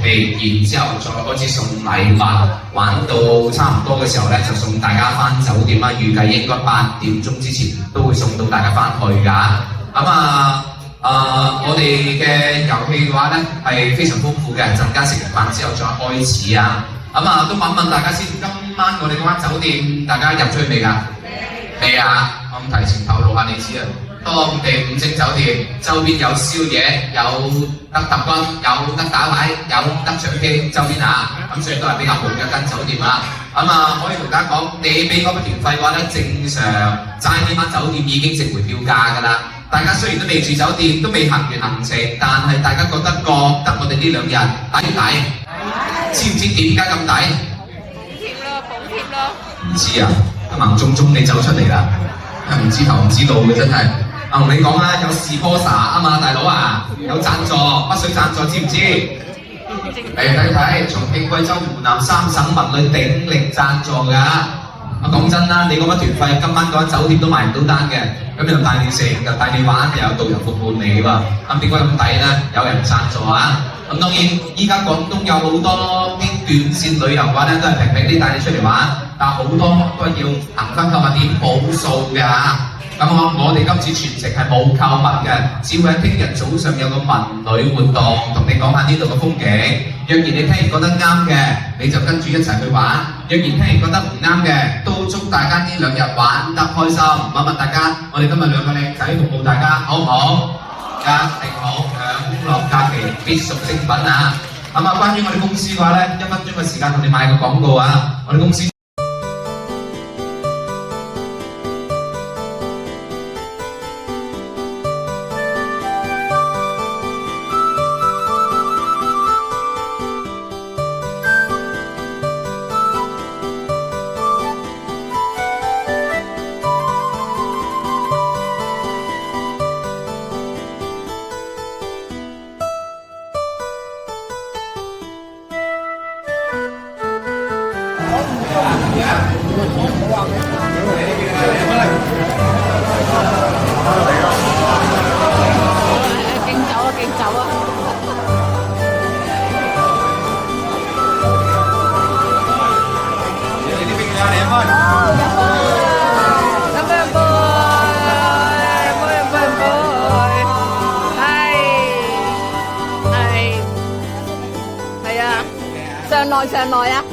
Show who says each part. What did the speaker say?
Speaker 1: 戲，然之後再開始送禮物，玩到差唔多嘅時候咧，就送大家翻酒店啦。預計應該8點鐘之前都會送到大家翻去㗎。我哋嘅遊戲嘅話咧係非常豐富嘅，陣間食完飯之後再開始啊。都問問大家先，今晚我哋嗰間酒店大家入咗去未㗎？未啊！我提前透露下你知啊。當地5星酒店，周邊有宵夜，有得揼骨，有得打牌，有得唱 K，周邊所以都係比較好嘅一間酒店啦。可以同大家講，你俾嗰筆團費嘅話咧，正常齋呢間酒店已經值回票價㗎啦。大家雖然都未住酒店，都未行完行程，但係大家覺得我哋呢2日抵唔抵？知唔知點解咁抵？補貼咯。唔知啊，盲中中你走出嚟啦，唔知頭唔知路嘅真係。同你講啦，有士波薩啊嘛，大佬啊，有贊助，北水贊助知唔知？嚟睇，重慶、貴州、湖南3省文旅鼎力贊助㗎。講真啦，你嗰筆團費今晚嗰間酒店都買唔到單嘅，咁又帶你食，又帶你玩，又有導遊服務你喎，點解咁抵咧？有人贊助啊！當然，依家廣東有好多啲短線旅遊嘅話咧，都係平平啲帶你出嚟玩，但好多都係要行翻購物店補數嘅。我哋今次全程係冇購物嘅，只會喺聽日早上有個文旅活動，同你講下呢度嘅風景。若然你聽完覺得啱嘅，你就跟住一齊去玩；若然聽完覺得唔啱嘅，都祝大家呢2日玩得開心。問問大家，我哋今日2個靚仔服務大家，好唔好？一定好，享樂假期必屬精品啊！關於我哋公司嘅話咧，1分鐘嘅時間同你賣個廣告啊！我哋公司。
Speaker 2: 上來啊！